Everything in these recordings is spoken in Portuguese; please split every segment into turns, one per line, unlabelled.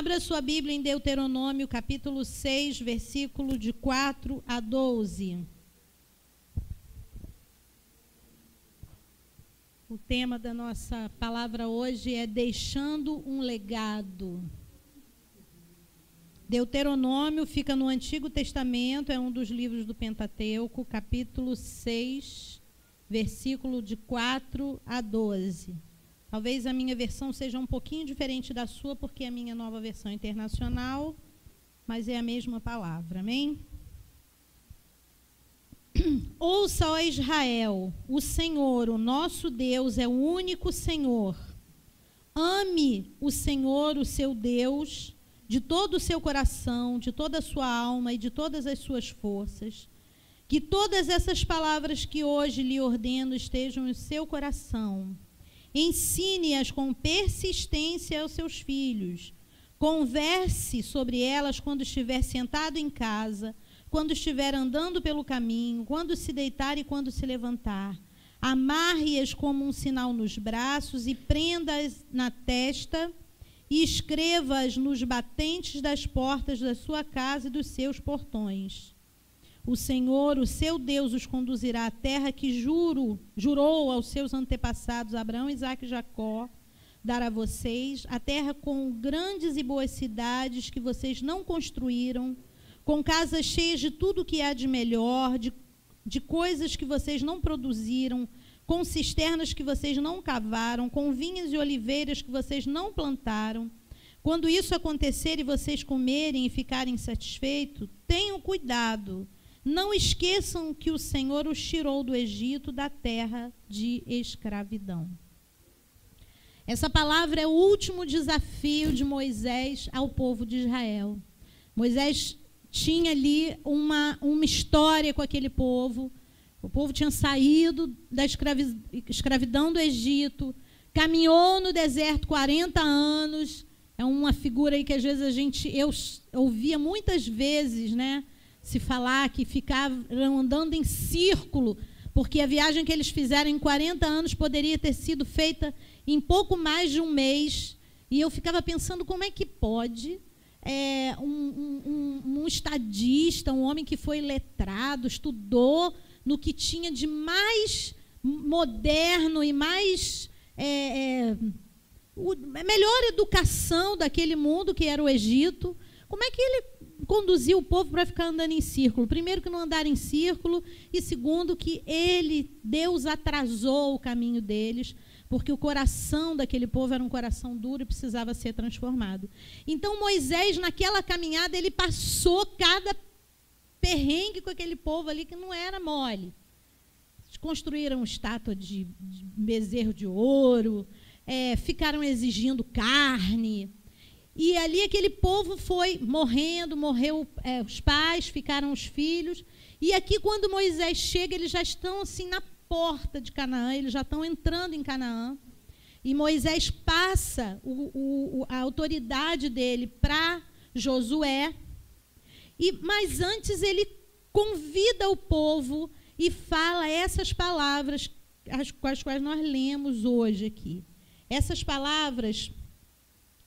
Abra sua Bíblia em Deuteronômio, capítulo 6, versículo de 4 a 12. O tema da nossa palavra hoje é deixando um legado. Deuteronômio fica no Antigo Testamento, é um dos livros do Pentateuco, capítulo 6, versículo de 4 a 12. Talvez a minha versão seja um pouquinho diferente da sua, porque é a minha nova versão internacional, mas é a mesma palavra, amém? Ouça, ó Israel, o Senhor, o nosso Deus, é o único Senhor. Ame o Senhor, o seu Deus, de todo o seu coração, de toda a sua alma e de todas as suas forças. Que todas essas palavras que hoje lhe ordeno estejam em seu coração. Ensine-as com persistência aos seus filhos. Converse sobre elas quando estiver sentado em casa, quando estiver andando pelo caminho, quando se deitar e quando se levantar. Amarre-as como um sinal nos braços e prenda-as na testa e escreva-as nos batentes das portas da sua casa e dos seus portões. O Senhor, o seu Deus, os conduzirá à terra que jurou aos seus antepassados, Abraão, Isaque e Jacó, dar a vocês, a terra com grandes e boas cidades que vocês não construíram, com casas cheias de tudo que há de melhor, de coisas que vocês não produziram, com cisternas que vocês não cavaram, com vinhas e oliveiras que vocês não plantaram. Quando isso acontecer e vocês comerem e ficarem satisfeitos, tenham cuidado. Não esqueçam que o Senhor os tirou do Egito, da terra de escravidão. Essa palavra é o último desafio de Moisés ao povo de Israel. Moisés tinha ali uma história com aquele povo. O povo tinha saído da escravidão do Egito, caminhou no deserto 40 anos. É uma figura aí que às vezes eu ouvia muitas vezes, né? Se falar que ficaram andando em círculo, porque a viagem que eles fizeram em 40 anos poderia ter sido feita em pouco mais de um mês. E eu ficava pensando como é que pode um estadista, um homem que foi letrado, estudou no que tinha de mais moderno e mais melhor educação daquele mundo que era o Egito. Como é que ele conduziu o povo para ficar andando em círculo? Primeiro, que não andaram em círculo, e segundo, que Deus atrasou o caminho deles, porque o coração daquele povo era um coração duro e precisava ser transformado. Então, Moisés, naquela caminhada, ele passou cada perrengue com aquele povo ali que não era mole. Eles construíram estátua de bezerro de ouro, ficaram exigindo carne. E ali aquele povo foi morrendo, morreu os pais, ficaram os filhos. E aqui, quando Moisés chega, eles já estão assim na porta de Canaã, eles já estão entrando em Canaã. E Moisés passa a autoridade dele para Josué. Mas antes ele convida o povo e fala essas palavras, com as quais nós lemos hoje aqui. Essas palavras,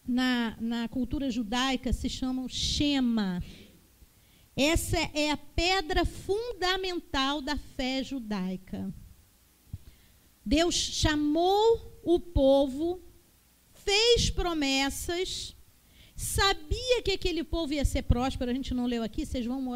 na cultura judaica, se chamam Shema. Essa é a pedra fundamental da fé judaica. Deus chamou o povo, fez promessas, sabia que aquele povo ia ser próspero. A gente não leu aqui, vocês vão...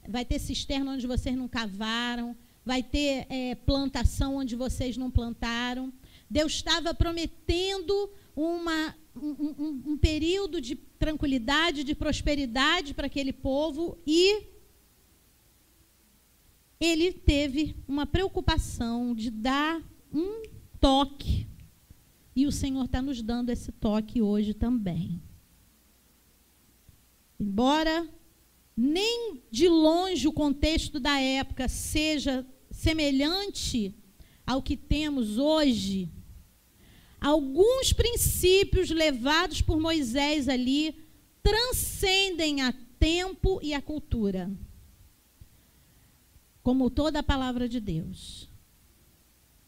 vai ter cisterna onde vocês não cavaram, vai ter plantação onde vocês não plantaram. Deus estava prometendo um período de tranquilidade, de prosperidade para aquele povo, e ele teve uma preocupação de dar um toque, e o Senhor está nos dando esse toque hoje também. Embora nem de longe o contexto da época seja semelhante ao que temos hoje, alguns princípios levados por Moisés ali transcendem a tempo e a cultura, como toda a palavra de Deus.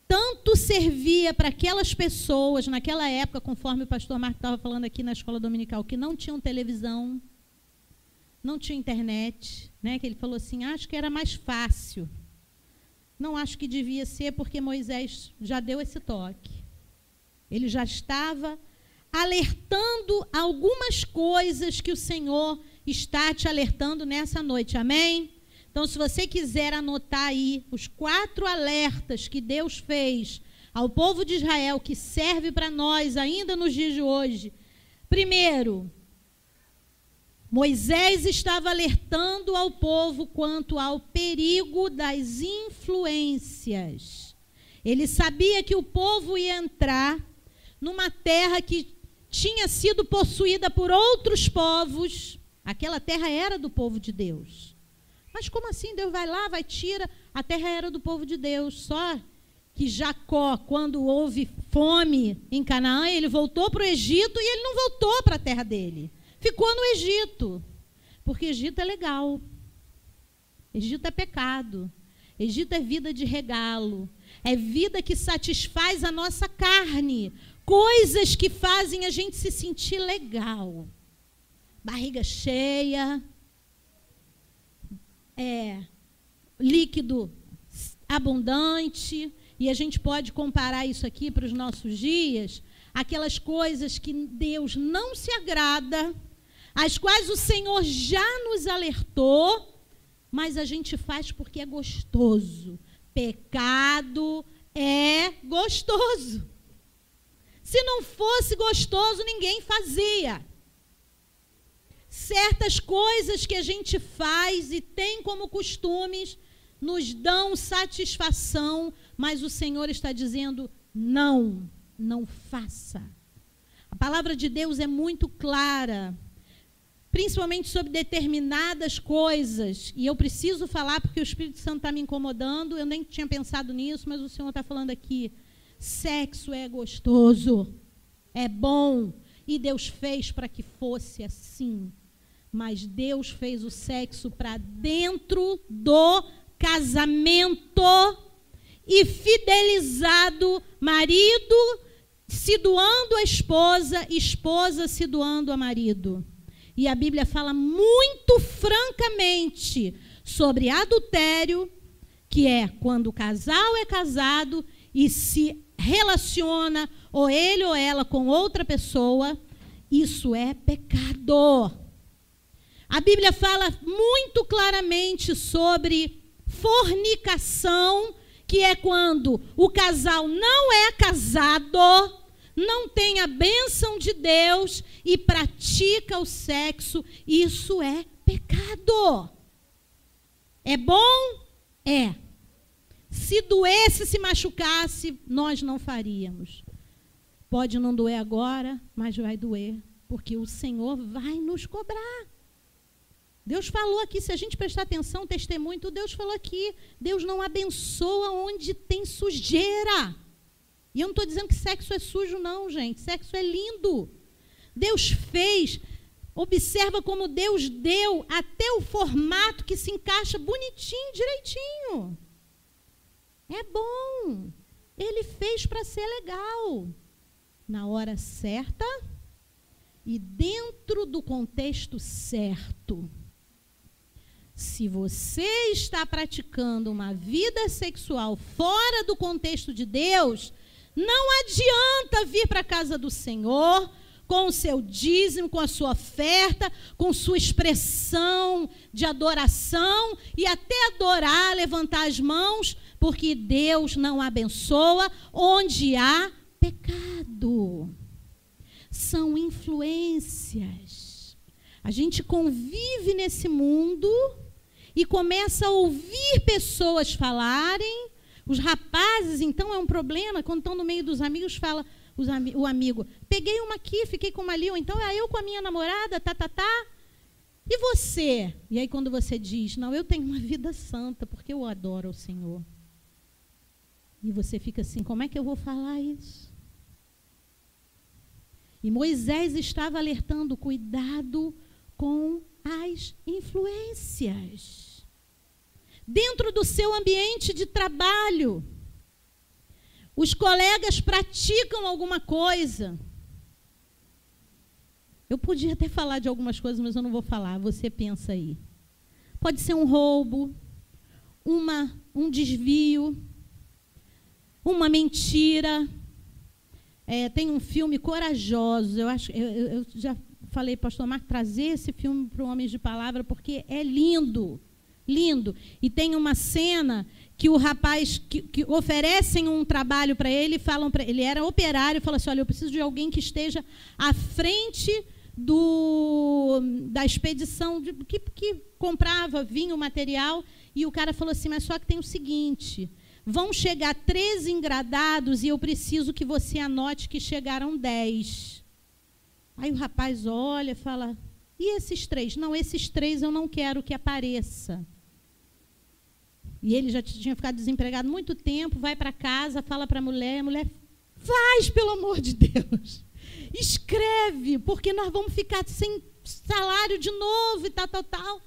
Tanto quanto servia para aquelas pessoas naquela época, conforme o pastor Marco estava falando aqui na escola dominical, que não tinham televisão, não tinha internet, né? Que ele falou assim, acho que era mais fácil. Não acho que devia ser, porque Moisés já deu esse toque. Ele já estava alertando algumas coisas que o Senhor está te alertando nessa noite, amém? Então, se você quiser anotar aí os 4 alertas que Deus fez ao povo de Israel, que serve para nós ainda nos dias de hoje. Primeiro, Moisés estava alertando ao povo quanto ao perigo das influências. Ele sabia que o povo ia entrar numa terra que tinha sido possuída por outros povos. Aquela terra era do povo de Deus. Mas como assim? Deus vai lá, tira. A terra era do povo de Deus. Só que Jacó, quando houve fome em Canaã, ele voltou para o Egito e ele não voltou para a terra dele. Ficou no Egito. Porque Egito é legal. Egito é pecado. Egito é vida de regalo. É vida que satisfaz a nossa carne. Coisas que fazem a gente se sentir legal. Barriga cheia. Líquido abundante, e a gente pode comparar isso aqui para os nossos dias, aquelas coisas que Deus não se agrada, as quais o Senhor já nos alertou, mas a gente faz porque é gostoso. Pecado é gostoso. Se não fosse gostoso, ninguém fazia. Certas coisas que a gente faz e tem como costumes nos dão satisfação, mas o Senhor está dizendo, não faça. A palavra de Deus é muito clara, principalmente sobre determinadas coisas, e eu preciso falar porque o Espírito Santo está me incomodando, eu nem tinha pensado nisso, mas o Senhor está falando aqui, sexo é gostoso, é bom, e Deus fez para que fosse assim. Mas Deus fez o sexo para dentro do casamento e fidelizado, marido se doando à esposa, esposa se doando ao marido. E a Bíblia fala muito francamente sobre adultério, que é quando o casal é casado e se relaciona, ou ele ou ela, com outra pessoa, isso é pecado. A Bíblia fala muito claramente sobre fornicação, que é quando o casal não é casado, não tem a bênção de Deus e pratica o sexo. Isso é pecado. É bom? É. Se doesse, se machucasse, nós não faríamos. Pode não doer agora, mas vai doer, porque o Senhor vai nos cobrar. Deus falou aqui, se a gente prestar atenção, testemunho, tudo Deus falou aqui. Deus não abençoa onde tem sujeira. E eu não estou dizendo que sexo é sujo, não, gente. Sexo é lindo. Deus fez, observa como Deus deu até o formato que se encaixa bonitinho, direitinho. É bom. Ele fez para ser legal. Na hora certa e dentro do contexto certo. Se você está praticando uma vida sexual fora do contexto de Deus, não adianta vir para a casa do Senhor com o seu dízimo, com a sua oferta, com sua expressão de adoração e até adorar, levantar as mãos, porque Deus não abençoa onde há pecado. São influências. A gente convive nesse mundo e começa a ouvir pessoas falarem. Os rapazes, então, é um problema. Quando estão no meio dos amigos, fala o amigo, peguei uma aqui, fiquei com uma ali, ou então, eu com a minha namorada, E você? E aí, quando você diz, não, eu tenho uma vida santa, porque eu adoro o Senhor. E você fica assim, como é que eu vou falar isso? E Moisés estava alertando, cuidado com as influências. Dentro do seu ambiente de trabalho, Os colegas praticam alguma coisa. Eu podia até falar de algumas coisas, mas eu não vou falar. Você pensa aí. Pode ser um roubo, um desvio, uma mentira. Tem um filme Corajosos. Eu já falei, pastor Marco, trazer esse filme para o Homens de Palavra, porque é lindo. Lindo. E tem uma cena que o rapaz, que oferecem um trabalho para ele, falam para ele, era operário, fala assim, olha, eu preciso de alguém que esteja à frente da expedição, que comprava, vinha o material, e o cara falou assim, mas só que tem o seguinte, vão chegar 13 engradados e eu preciso que você anote que chegaram 10. Aí o rapaz olha e fala, e esses 3? Não, esses 3 eu não quero que apareça. E ele já tinha ficado desempregado muito tempo, vai para casa, fala para a mulher, faz, pelo amor de Deus. Escreve, porque nós vamos ficar sem salário de novo e tal.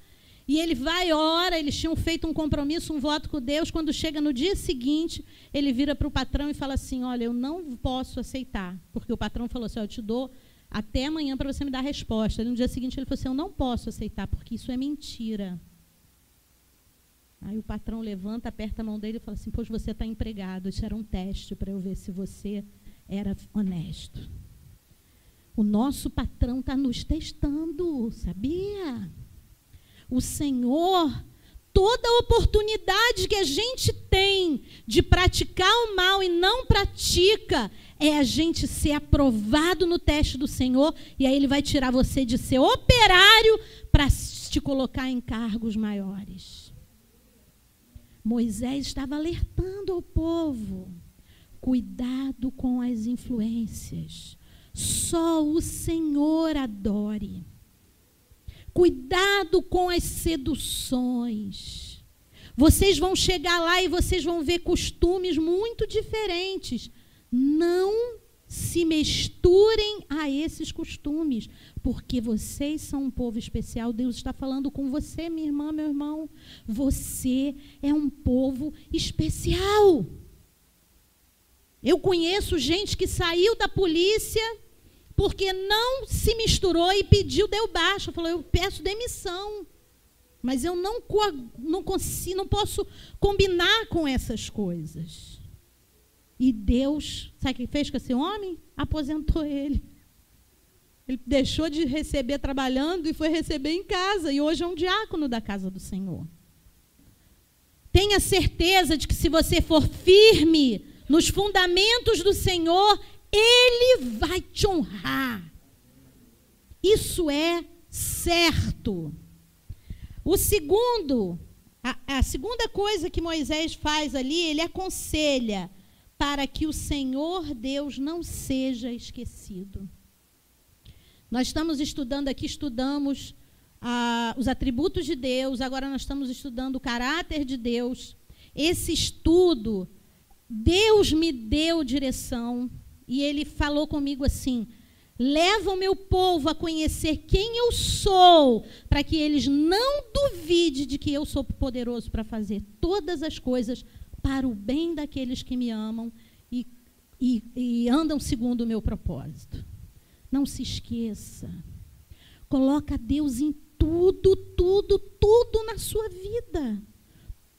E ele vai, ora, eles tinham feito um compromisso, um voto com Deus. Quando chega no dia seguinte, ele vira para o patrão e fala assim, olha, eu não posso aceitar. Porque o patrão falou assim, eu te dou até amanhã para você me dar a resposta. E no dia seguinte ele falou assim, eu não posso aceitar, porque isso é mentira. Aí o patrão levanta, aperta a mão dele e fala assim, pois você está empregado, isso era um teste para eu ver se você era honesto. O nosso patrão está nos testando, sabia? O Senhor, toda oportunidade que a gente tem de praticar o mal e não pratica, é a gente ser aprovado no teste do Senhor, e aí Ele vai tirar você de ser operário para te colocar em cargos maiores. Moisés estava alertando ao povo, cuidado com as influências. Só o Senhor adore. Cuidado com as seduções. Vocês vão chegar lá e vocês vão ver costumes muito diferentes. Não se misturem a esses costumes, porque vocês são um povo especial. Deus está falando com você, minha irmã, meu irmão. Você é um povo especial. Eu conheço gente que saiu da polícia porque não se misturou e pediu, deu baixa. Falou, eu peço demissão. Mas eu não posso combinar com essas coisas. E Deus, sabe o que fez com esse homem? Aposentou ele. Ele deixou de receber trabalhando e foi receber em casa. E hoje é um diácono da casa do Senhor. Tenha certeza de que se você for firme nos fundamentos do Senhor, Ele vai te honrar. Isso é certo. A segunda coisa que Moisés faz ali, ele aconselha para que o Senhor Deus não seja esquecido. Nós estamos estudando aqui, estudamos os atributos de Deus, agora nós estamos estudando o caráter de Deus. Esse estudo, Deus me deu direção e Ele falou comigo assim, leva o meu povo a conhecer quem eu sou, para que eles não duvidem de que eu sou poderoso para fazer todas as coisas para o bem daqueles que me amam e andam segundo o meu propósito. Não se esqueça. Coloca Deus em tudo, tudo, tudo na sua vida.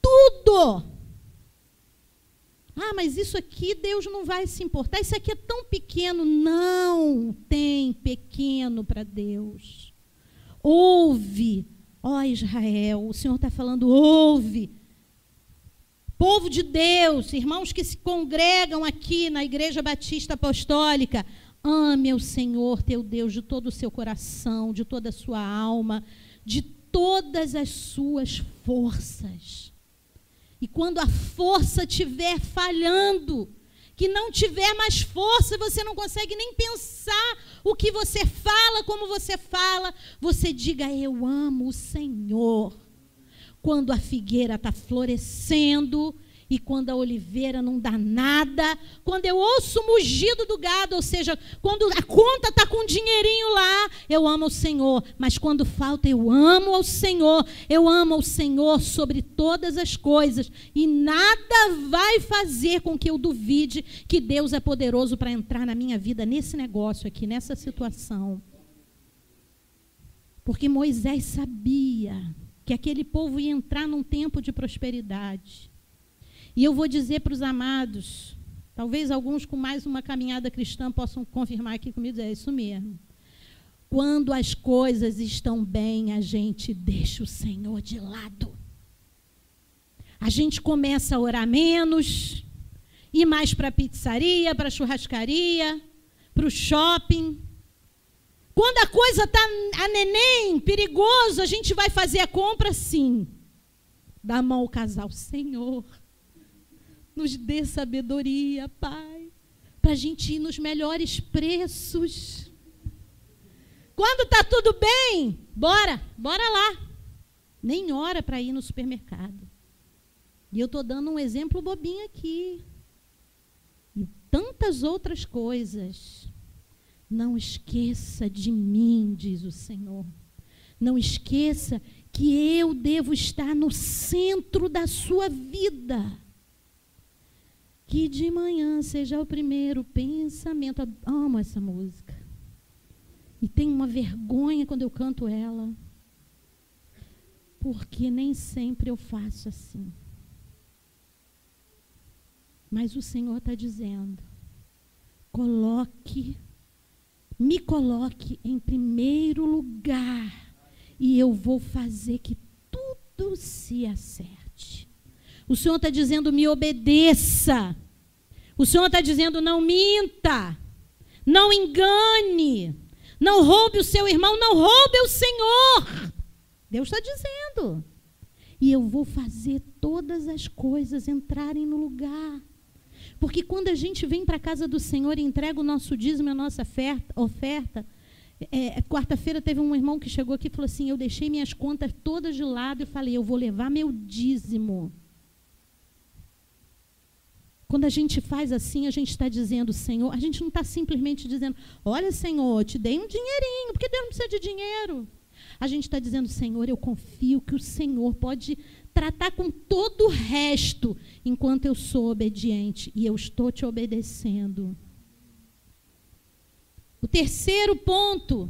Tudo. Ah, mas isso aqui Deus não vai se importar. Isso aqui é tão pequeno. Não tem pequeno para Deus. Ouve, ó Israel, o Senhor está falando, ouve. Povo de Deus, irmãos que se congregam aqui na Igreja Batista Apostólica, ame o Senhor teu Deus de todo o seu coração, de toda a sua alma, de todas as suas forças. E quando a força estiver falhando, que não tiver mais força, você não consegue nem pensar o que você fala, como você fala, você diga, eu amo o Senhor. Quando a figueira está florescendo E quando a oliveira não dá nada, quando eu ouço o mugido do gado, ou seja, quando a conta está com um dinheirinho lá, eu amo o Senhor. Mas quando falta, eu amo ao Senhor. Eu amo ao Senhor sobre todas as coisas. E nada vai fazer com que eu duvide que Deus é poderoso para entrar na minha vida nesse negócio aqui, nessa situação. Porque Moisés sabia que aquele povo ia entrar num tempo de prosperidade. E eu vou dizer para os amados, talvez alguns com mais uma caminhada cristã possam confirmar aqui comigo, é isso mesmo. Quando as coisas estão bem, a gente deixa o Senhor de lado. A gente começa a orar menos, ir mais para a pizzaria, para a churrascaria, para o shopping. Quando a coisa está a neném, perigoso, a gente vai fazer a compra sim. Dá a mão ao casal, Senhor, nos dê sabedoria, Pai, para a gente ir nos melhores preços. Quando está tudo bem, bora lá. Nem hora para ir no supermercado. E eu estou dando um exemplo bobinho aqui. E tantas outras coisas. Não esqueça de mim, diz o Senhor. Não esqueça que eu devo estar no centro da sua vida. Que de manhã seja o primeiro pensamento. Eu amo essa música. E tenho uma vergonha quando eu canto ela. Porque nem sempre eu faço assim. Mas o Senhor está dizendo, me coloque em primeiro lugar e eu vou fazer que tudo se acerte. O Senhor está dizendo, me obedeça. O Senhor está dizendo, não minta, não engane, não roube o seu irmão, não roube o Senhor. Deus está dizendo. E eu vou fazer todas as coisas entrarem no lugar. Porque quando a gente vem para a casa do Senhor e entrega o nosso dízimo, a nossa oferta, quarta-feira teve um irmão que chegou aqui e falou assim, eu deixei minhas contas todas de lado e falei, eu vou levar meu dízimo. Quando a gente faz assim, a gente está dizendo, Senhor, a gente não está simplesmente dizendo, olha, Senhor, te dei um dinheirinho, porque Deus não precisa de dinheiro. A gente está dizendo, Senhor, eu confio que o Senhor pode tratar com todo o resto, enquanto eu sou obediente, e eu estou te obedecendo. O terceiro ponto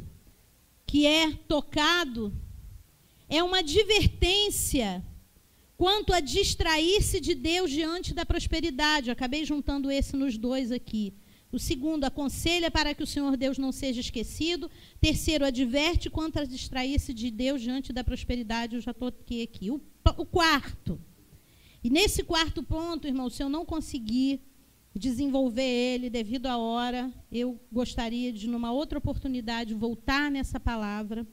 que é tocado é uma advertência quanto a distrair-se de Deus diante da prosperidade. Eu acabei juntando esse nos dois aqui. O segundo, aconselha para que o Senhor Deus não seja esquecido. Terceiro, adverte quanto a distrair-se de Deus diante da prosperidade. Eu já toquei aqui. O quarto. E nesse quarto ponto, irmão, se eu não conseguir desenvolver ele devido à hora, eu gostaria de, numa outra oportunidade, voltar nessa palavra,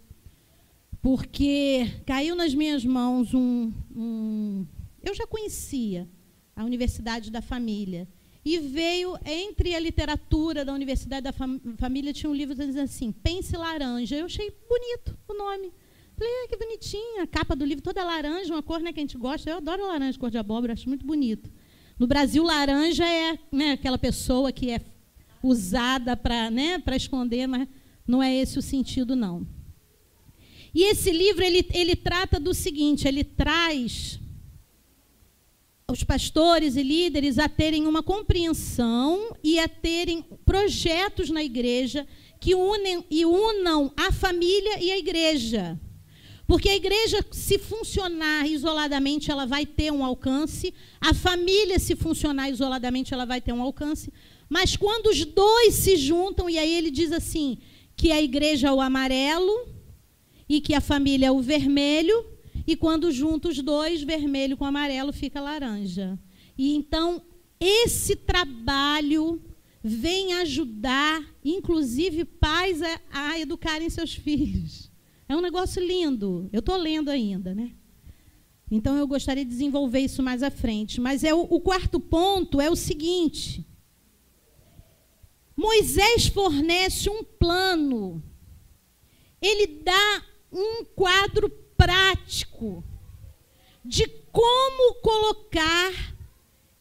porque caiu nas minhas mãos eu já conhecia a Universidade da Família, e veio, entre a literatura da Universidade da Família, tinha um livro dizendo assim, Pense Laranja. Eu achei bonito o nome. Falei, que bonitinho, a capa do livro toda laranja, uma cor, né, que a gente gosta. Eu adoro laranja, cor de abóbora, acho muito bonito. No Brasil, laranja é, né, aquela pessoa que é usada para, né, para esconder, mas não é esse o sentido, não. E esse livro, ele trata do seguinte, ele traz os pastores e líderes a terem uma compreensão e a terem projetos na igreja que unam a família e a igreja. Porque a igreja, se funcionar isoladamente, ela vai ter um alcance. A família, se funcionar isoladamente, ela vai ter um alcance. Mas quando os dois se juntam, e aí ele diz assim, que a igreja é o amarelo e que a família é o vermelho, e quando juntam os dois, vermelho com amarelo, fica laranja. E então, esse trabalho vem ajudar, inclusive, pais a educarem seus filhos. É um negócio lindo. Eu estou lendo ainda, né? Então, eu gostaria de desenvolver isso mais à frente. Mas o quarto ponto é o seguinte. Moisés fornece um plano. Ele dá um quadro prático de como colocar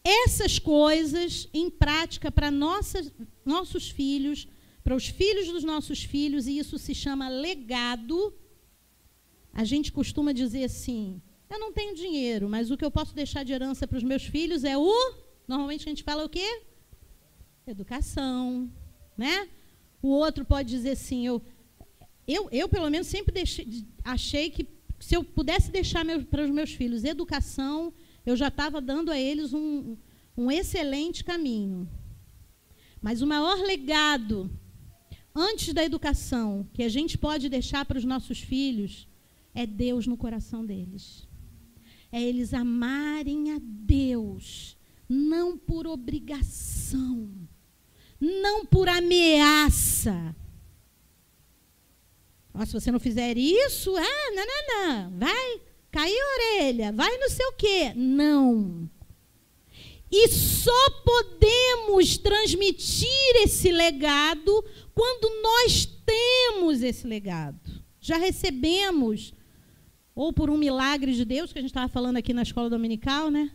essas coisas em prática para nossos filhos, para os filhos dos nossos filhos, e isso se chama legado. A gente costuma dizer assim, eu não tenho dinheiro, mas o que eu posso deixar de herança para os meus filhos é normalmente a gente fala o quê? Educação, né? O outro pode dizer assim, eu pelo menos sempre achei que se eu pudesse deixar para os meus filhos educação, eu já estava dando a eles um excelente caminho. Mas o maior legado, antes da educação, que a gente pode deixar para os nossos filhos, é Deus no coração deles. É eles amarem a Deus, não por obrigação, não por ameaça. Se você não fizer isso, não, vai cair a orelha, vai não sei o quê. Não. E só podemos transmitir esse legado quando nós temos esse legado. Já recebemos, ou por um milagre de Deus, que a gente estava falando aqui na escola dominical, né?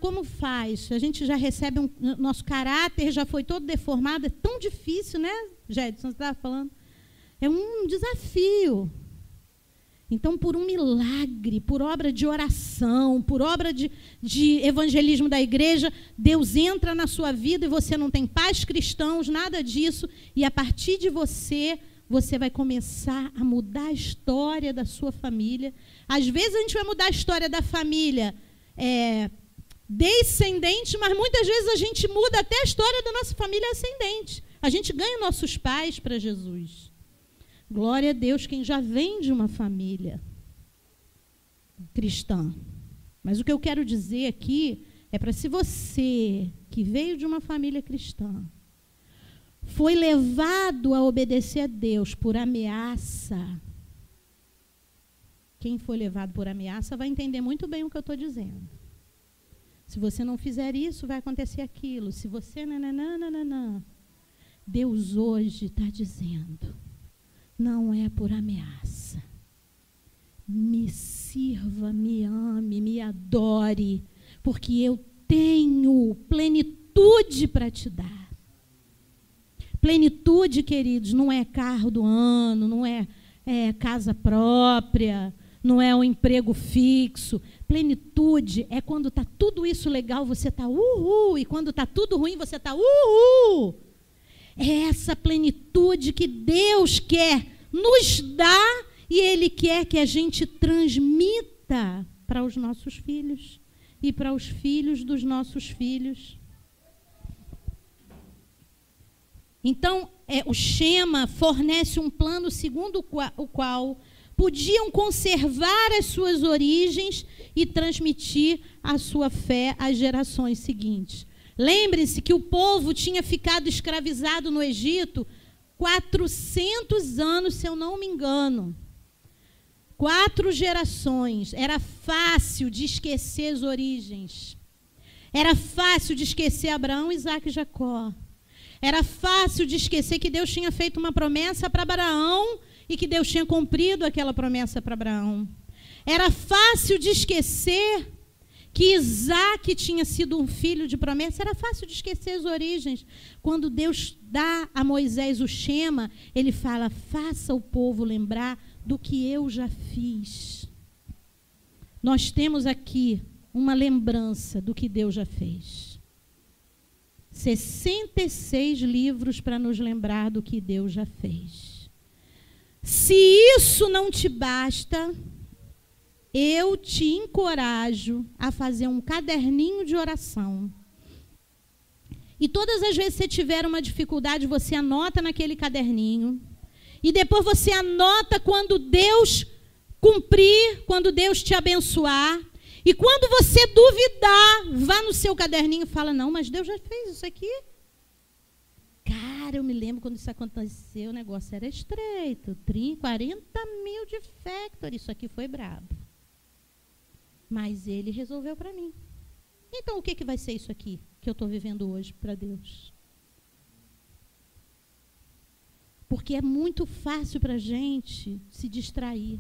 Como faz? A gente já recebe nosso caráter já foi todo deformado, é tão difícil, né, Jedson? Você estava falando? É um desafio. Então, por um milagre, por obra de oração, por obra de evangelismo da igreja, Deus entra na sua vida e você não tem pais cristãos, nada disso. E a partir de você vai começar a mudar a história da sua família. Às vezes a gente vai mudar a história da família descendente, mas muitas vezes a gente muda até a história da nossa família ascendente. A gente ganha nossos pais para Jesus. Glória a Deus, quem já vem de uma família cristã. Mas o que eu quero dizer aqui é para se você, que veio de uma família cristã, foi levado a obedecer a Deus por ameaça. Quem foi levado por ameaça vai entender muito bem o que eu estou dizendo. Se você não fizer isso, vai acontecer aquilo. Se você... Não. Deus hoje está dizendo... Não é por ameaça. Me sirva, me ame, me adore, porque eu tenho plenitude para te dar. Plenitude, queridos, não é carro do ano, não é casa própria, não é um emprego fixo. Plenitude é quando está tudo isso legal, você está uhul, e quando está tudo ruim, você está uhul. É essa plenitude que Deus quer nos dar e Ele quer que a gente transmita para os nossos filhos e para os filhos dos nossos filhos. Então, o Shema fornece um plano segundo o qual podiam conservar as suas origens e transmitir a sua fé às gerações seguintes. Lembre-se que o povo tinha ficado escravizado no Egito 400 anos, se eu não me engano. 4 gerações. Era fácil de esquecer as origens. Era fácil de esquecer Abraão, Isaac e Jacó. Era fácil de esquecer que Deus tinha feito uma promessa para Abraão e que Deus tinha cumprido aquela promessa para Abraão. Era fácil de esquecer que Isaac tinha sido um filho de promessa. Era fácil de esquecer as origens. Quando Deus dá a Moisés o Shema, ele fala, faça o povo lembrar do que eu já fiz. Nós temos aqui uma lembrança do que Deus já fez. 66 livros para nos lembrar do que Deus já fez. Se isso não te basta, eu te encorajo a fazer um caderninho de oração. E todas as vezes que você tiver uma dificuldade, você anota naquele caderninho. E depois você anota quando Deus cumprir, quando Deus te abençoar. E quando você duvidar, vá no seu caderninho e fala, não, mas Deus já fez isso aqui. Cara, eu me lembro quando isso aconteceu, o negócio era estreito. 40 mil de factor, isso aqui foi brabo. Mas ele resolveu para mim. Então, o que vai ser isso aqui que eu estou vivendo hoje para Deus? Porque é muito fácil para a gente se distrair.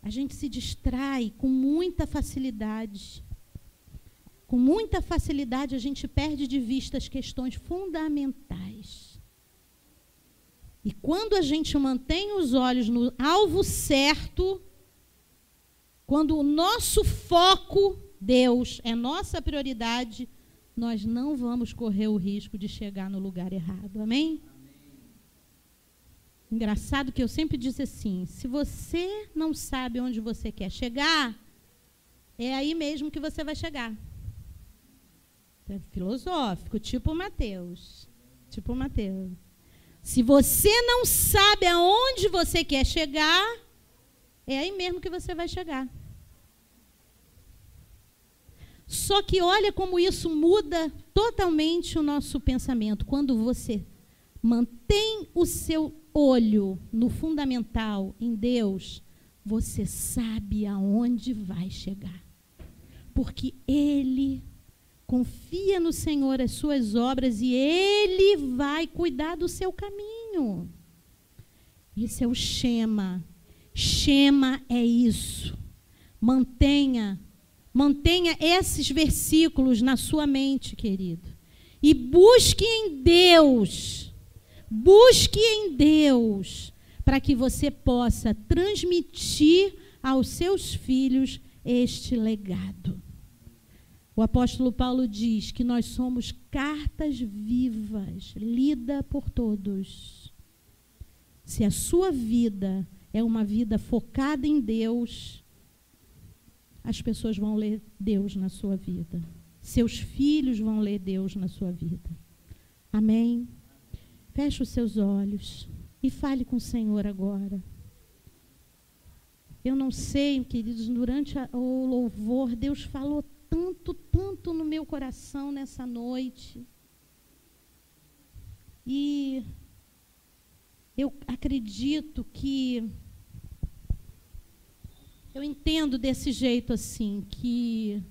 A gente se distrai com muita facilidade. com muita facilidade a gente perde de vista as questões fundamentais. E quando a gente mantém os olhos no alvo certo, quando o nosso foco, Deus, é nossa prioridade, nós não vamos correr o risco de chegar no lugar errado. Amém? Engraçado que eu sempre disse assim, se você não sabe onde você quer chegar, é aí mesmo que você vai chegar. É filosófico, tipo Mateus. Tipo Mateus. Se você não sabe aonde você quer chegar, é aí mesmo que você vai chegar. Só que olha como isso muda totalmente o nosso pensamento. Quando você mantém o seu olho no fundamental, em Deus, você sabe aonde vai chegar. Porque Ele confia no Senhor as suas obras e Ele vai cuidar do seu caminho. Esse é o Shema. Shema é isso. Mantenha esses versículos na sua mente, querido. E busque em Deus, para que você possa transmitir aos seus filhos este legado. O apóstolo Paulo diz que nós somos cartas vivas, lida por todos. Se a sua vida é uma vida focada em Deus, as pessoas vão ler Deus na sua vida. Seus filhos vão ler Deus na sua vida. Amém? Feche os seus olhos e fale com o Senhor agora. Eu não sei, queridos, durante o louvor, Deus falou tanto no meu coração nessa noite. E eu acredito que eu entendo desse jeito assim, que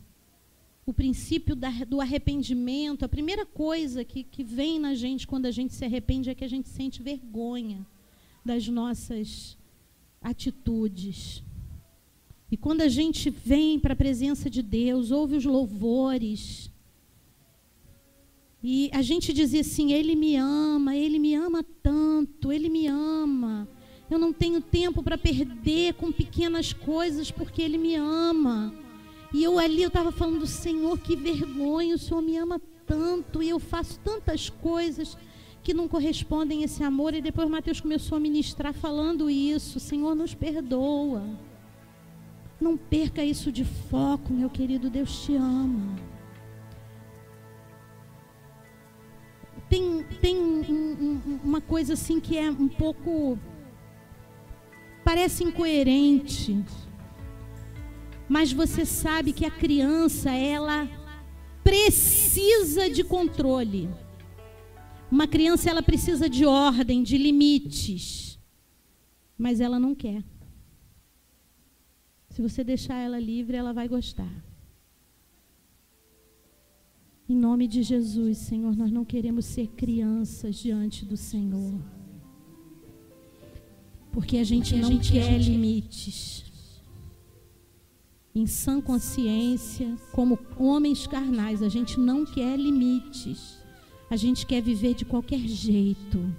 o princípio do arrependimento, a primeira coisa que vem na gente quando a gente se arrepende é que a gente sente vergonha das nossas atitudes. E quando a gente vem para a presença de Deus, ouve os louvores, e a gente diz assim, Ele me ama tanto, Ele me ama. Eu não tenho tempo para perder com pequenas coisas, porque Ele me ama. E eu estava falando, Senhor, que vergonha, o Senhor me ama tanto, e eu faço tantas coisas que não correspondem a esse amor. E depois Mateus começou a ministrar falando isso. Senhor, nos perdoa. Não perca isso de foco, meu querido, Deus te ama. Tem uma coisa assim que é um pouco, parece incoerente, mas você sabe que a criança, ela precisa de controle. Uma criança, ela precisa de ordem, de limites, mas ela não quer. Se você deixar ela livre, ela vai gostar. Em nome de Jesus, Senhor, nós não queremos ser crianças diante do Senhor. Porque a gente não quer limites. Em sã consciência, como homens carnais, a gente não quer limites. A gente quer viver de qualquer jeito,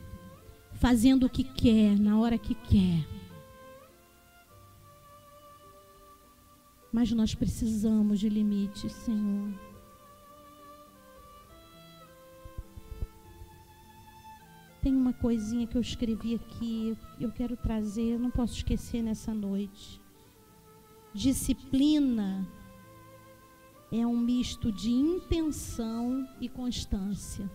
fazendo o que quer, na hora que quer. Mas nós precisamos de limites, Senhor. Tem uma coisinha que eu escrevi aqui, eu quero trazer, eu não posso esquecer nessa noite. Disciplina é um misto de intenção e constância.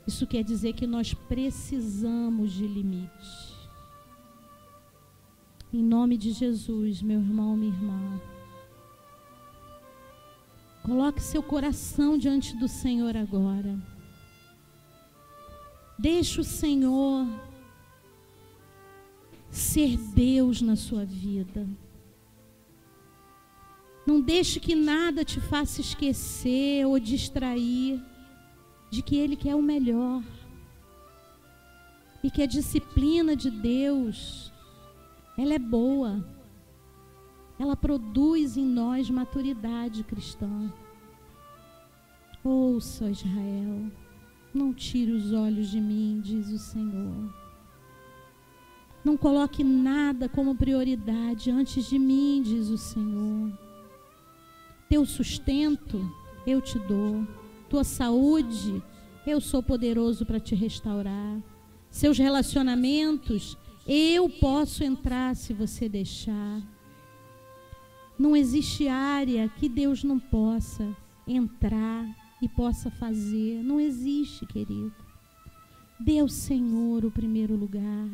Isso quer dizer que nós precisamos de limites. Em nome de Jesus, meu irmão, minha irmã, coloque seu coração diante do Senhor agora. Deixe o Senhor ser Deus na sua vida. Não deixe que nada te faça esquecer ou distrair de que Ele quer o melhor. E que a disciplina de Deus, ela é boa. ela produz em nós maturidade cristã. Ouça, Israel, não tire os olhos de mim, diz o Senhor. Não coloque nada como prioridade antes de mim, diz o Senhor. Teu sustento eu te dou, tua saúde eu sou poderoso para te restaurar. Seus relacionamentos eu posso entrar se você deixar. Não existe área que Deus não possa entrar e possa fazer. Não existe, querido. Dê ao Senhor o primeiro lugar.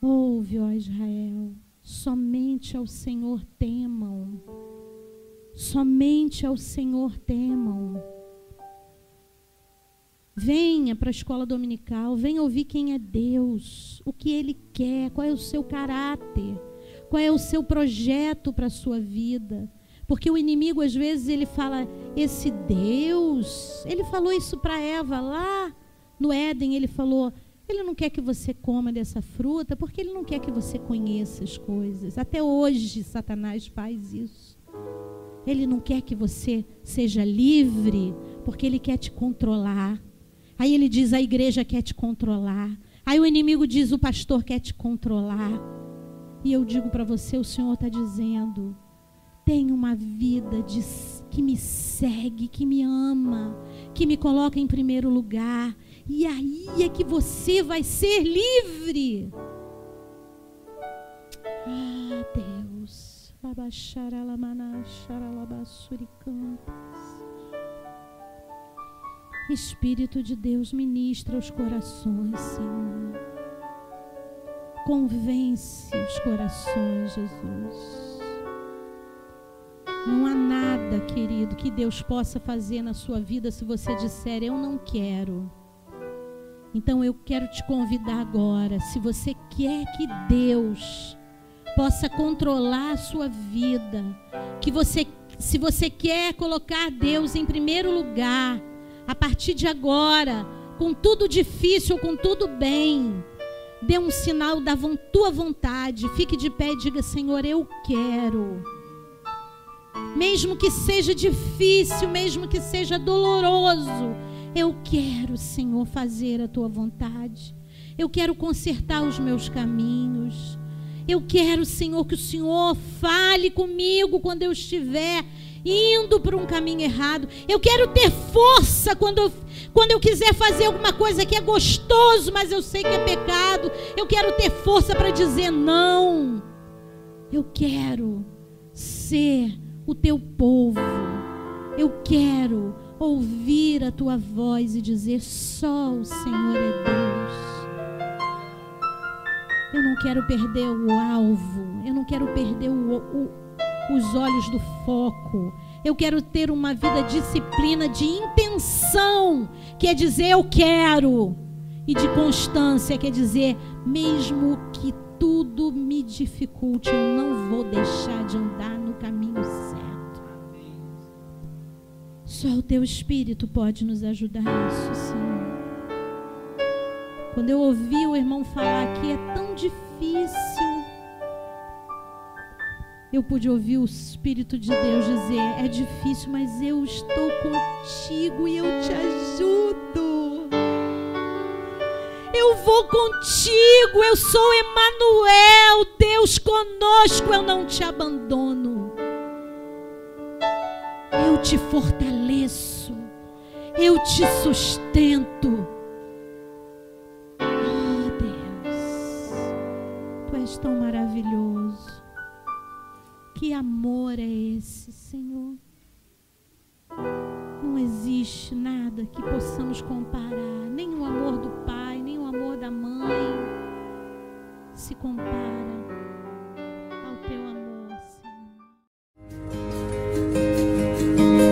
Ouve, ó Israel, somente ao Senhor temam. Somente ao Senhor temam. Venha para a escola dominical, venha ouvir quem é Deus, o que Ele quer, qual é o seu caráter, qual é o seu projeto para a sua vida. Porque o inimigo, às vezes, ele fala, esse Deus, ele falou isso para Eva lá no Éden, ele falou, ele não quer que você coma dessa fruta, porque ele não quer que você conheça as coisas. Até hoje, Satanás faz isso. Ele não quer que você seja livre, porque ele quer te controlar. Aí ele diz, a igreja quer te controlar. Aí o inimigo diz, o pastor quer te controlar. E eu digo para você, o Senhor está dizendo, tenha uma vida que me segue, que me ama, que me coloca em primeiro lugar. E aí é que você vai ser livre. Ah, Deus. Espírito de Deus, ministra os corações, Senhor. Convence os corações, Jesus. Não há nada, querido, que Deus possa fazer na sua vida se você disser, eu não quero. Então eu quero te convidar agora, se você quer que Deus possa controlar a sua vida, se você quer colocar Deus em primeiro lugar, a partir de agora, com tudo difícil, com tudo bem, dê um sinal da tua vontade, fique de pé e diga, Senhor, eu quero. Mesmo que seja difícil, mesmo que seja doloroso, eu quero, Senhor, fazer a tua vontade. Eu quero consertar os meus caminhos. Eu quero, Senhor, que o Senhor fale comigo quando eu estiver indo por um caminho errado. Eu quero ter força quando eu quiser fazer alguma coisa que é gostoso, mas eu sei que é pecado. Eu quero ter força para dizer não. Eu quero ser o teu povo. Eu quero ouvir a tua voz e dizer, só o Senhor é Deus. Eu não quero perder o alvo. Eu não quero perder os olhos do foco. Eu quero ter uma vida disciplina de intenção, quer dizer eu quero, e de constância, quer dizer mesmo que tudo me dificulte, eu não vou deixar de andar no caminho certo. Só o teu Espírito pode nos ajudar nisso, Senhor. Quando eu ouvi o irmão falar que é tão difícil, eu pude ouvir o Espírito de Deus dizer, é difícil, mas eu estou contigo e eu te ajudo. Eu vou contigo, eu sou Emanuel, Deus conosco, eu não te abandono. Eu te fortaleço, eu te sustento. Oh Deus, tu és tão maravilhoso. Que amor é esse, Senhor? Não existe nada que possamos comparar, nem o amor do pai, nem o amor da mãe se compara ao teu amor, Senhor.